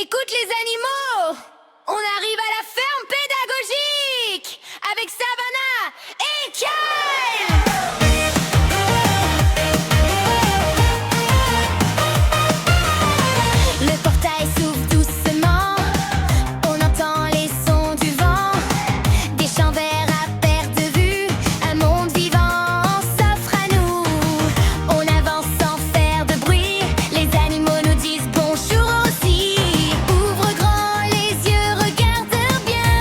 Écoute les animaux! On arrive à la ferme pédagogique avec Savannah et Kyle! Le portail s'ouvre doucement, on entend les sons du vent, des champs verts à perte de vue, un monde vivant s'offre à nous. On avance sans faire de bruit, les animaux nous disent bonjour aussi. Ouvre grand les yeux, regarde bien,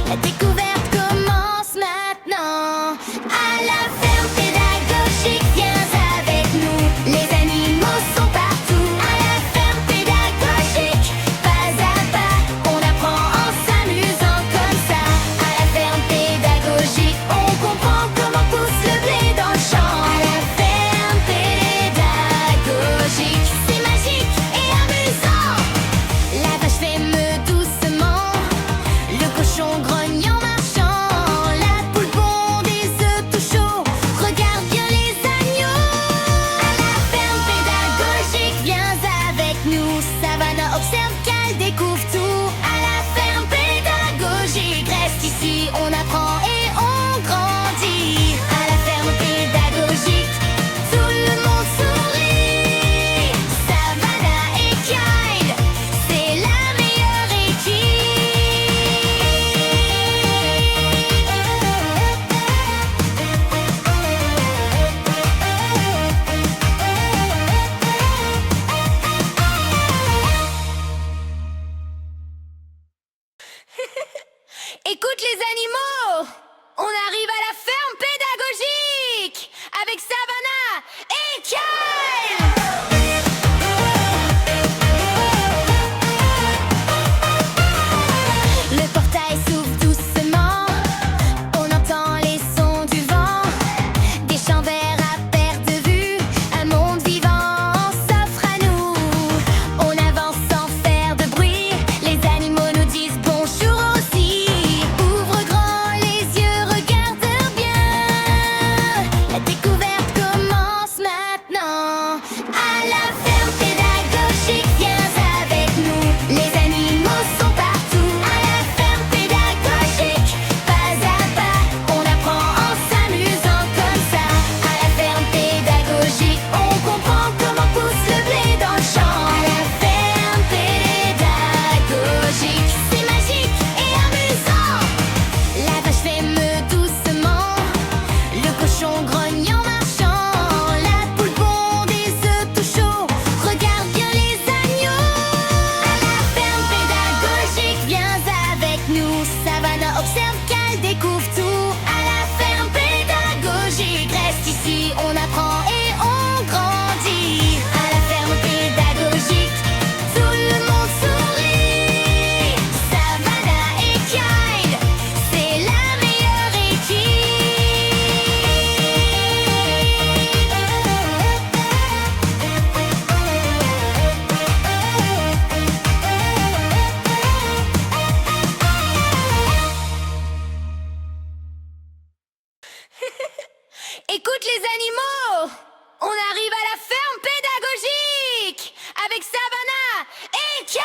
la découverte commence maintenant. À la ferme pédagogique, viens avec nous, les animaux sont partout. À la ferme pédagogique, pas à pas, on apprend en s'amusant comme ça. À la ferme pédagogique, on comprend comment pousse le blé dans le champ. À la ferme pédagogique, c'est magique et amusant. La vache fait meuh doucement, le cochon grogne en marchant, la poule pond des œufs tout chauds. Regarde bien les agneaux. À la ferme pédagogique, viens avec nous. Savannah observe, Kyle découvre tout. À la ferme pédagogique, reste ici, on apprend et on grandit. À la ferme pédagogique, tout le monde sourit. Savannah et Kyle, c'est la meilleure Écoute les animaux! On arrive à la ferme pédagogique avec Savannah et Kyle! Le portail s'ouvre doucement, on entend les sons du vent, des champs verts à perte de vue, un monde vivant s'offre à nous. On avance sans faire de bruit, les animaux nous disent bonjour aussi. Ouvre grand les yeux, regarde bien, la découverte commence maintenant. À la ferme pédagogique, viens avec nous, les animaux sont partout. À la ferme pédagogique, pas à pas, on apprend en s'amusant comme ça. À la ferme pédagogique, on comprend comment pousse le blé dans le champ. À la ferme pédagogique, c'est magique et amusant. La vache fait meuh doucement, le cochon grogne en marchant, la poule pond des œufs tout chauds. Regarde bien les agneaux. À la ferme pédagogique, viens avec nous. Savannah observe, Kyle découvre tout. À la ferme pédagogique, reste ici, on apprend et on grandit. À la ferme pédagogique, tout le monde sourit. Savannah et Kyle, c'est la meilleure Écoute les animaux! On arrive à la ferme pédagogique avec Savannah et Kyle!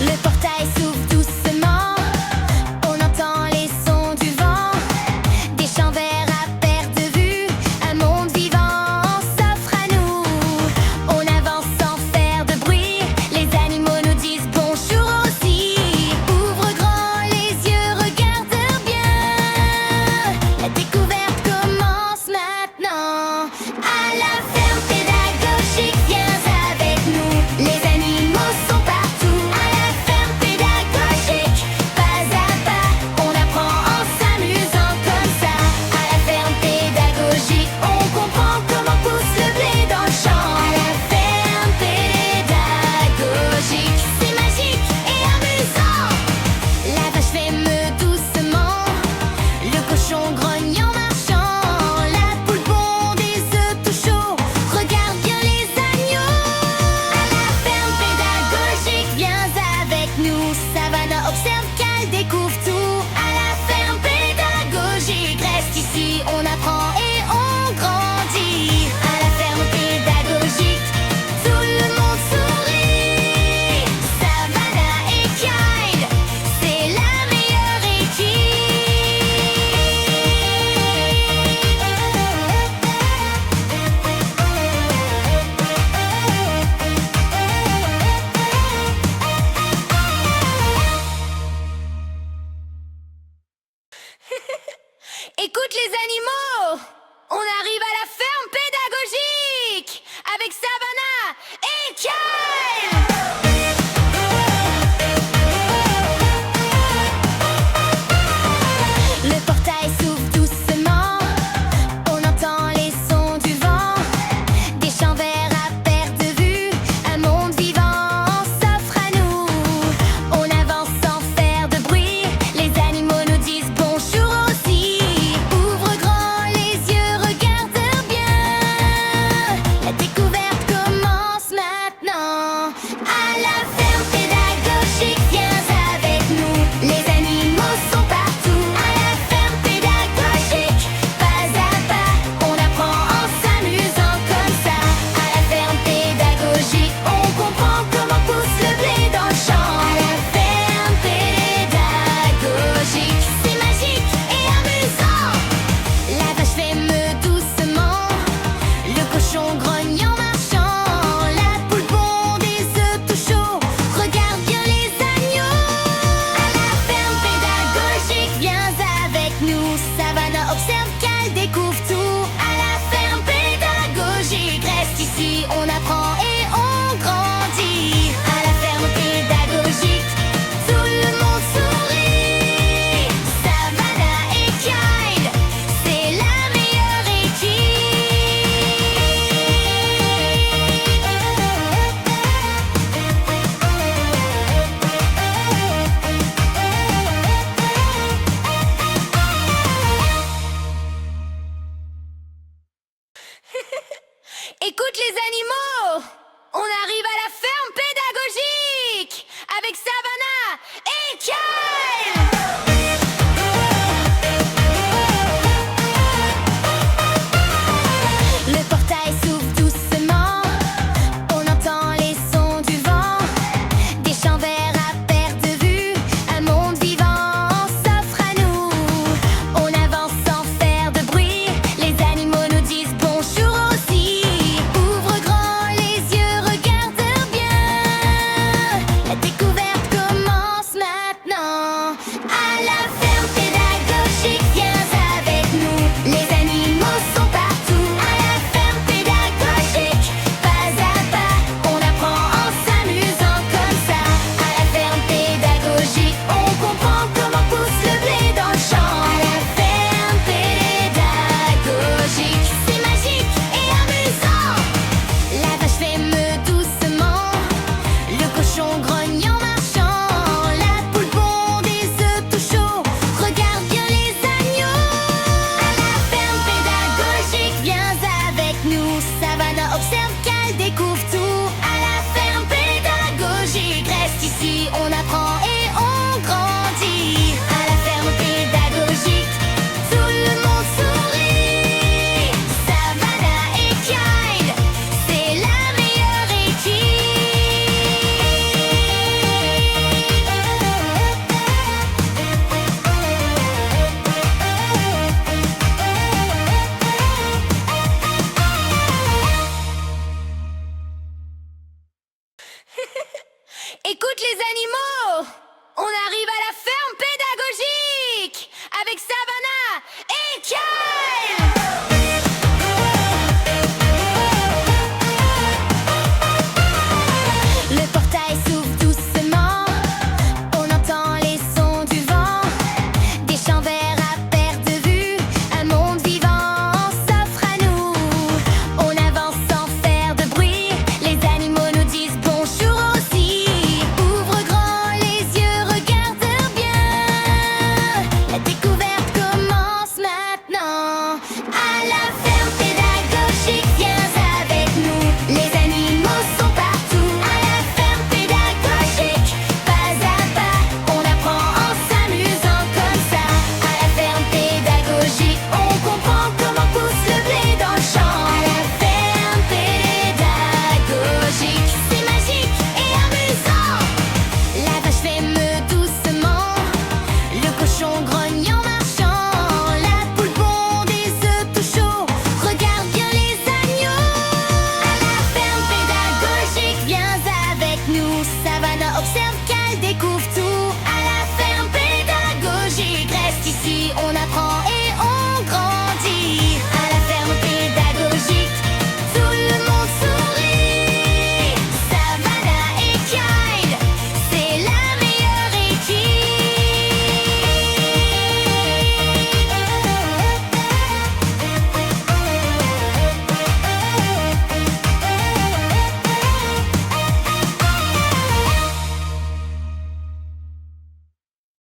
Le portail s'ouvre doucement, on entend les sons du vent, des champs verts à perte de vue, un monde vivant s'offre à nous. On avance sans faire de bruit, les animaux nous disent bonjour aussi. Ouvre grand les yeux, regarde bien, la découverte commence maintenant. À la ferme pédagogique, viens avec nous, les animaux sont partout. À la ferme pédagogique, pas à pas, on apprend en s'amusant comme ça. À la ferme pédagogique, on comprend comment pousse le blé dans le champ. À la ferme pédagogique, c'est magique et amusant. La vache fait meuh doucement, le cochon grogne en marchant, la poule pond des œufs tout chauds. Regarde bien les agneaux. À la ferme pédagogique, viens avec nous. Savannah observe, Kyle découvre tout. À la ferme pédagogique, reste ici, on apprend et on Écoute les animaux! On arrive à la ferme pédagogique avec Savannah et Kyle! Le portail s'ouvre doucement, on entend les sons du vent, des champs verts à perte de vue, un monde vivant s'offre à nous. On avance sans faire de bruit, les animaux nous disent bonjour aussi. Ouvre grand les yeux, regarde bien, la découverte commence maintenant. À la ferme pédagogique, viens avec nous, les animaux sont partout. À la ferme pédagogique, pas à pas, on apprend en s'amusant comme ça. À la ferme pédagogique, on comprend comment pousse le blé dans le champ. À la ferme pédagogique, c'est magique et amusant. La vache fait meuh doucement, le cochon grogne en marchant, la poule pond des œufs tout chauds. Regarde bien les agneaux. À la ferme pédagogique, viens avec nous. Savannah observe, Kyle découvre tout. À la ferme pédagogique, reste ici, on apprend et on grandit. À la ferme pédagogique, tout le monde sourit. Savannah et Kyle, c'est la meilleure équipe. Écoute les animaux!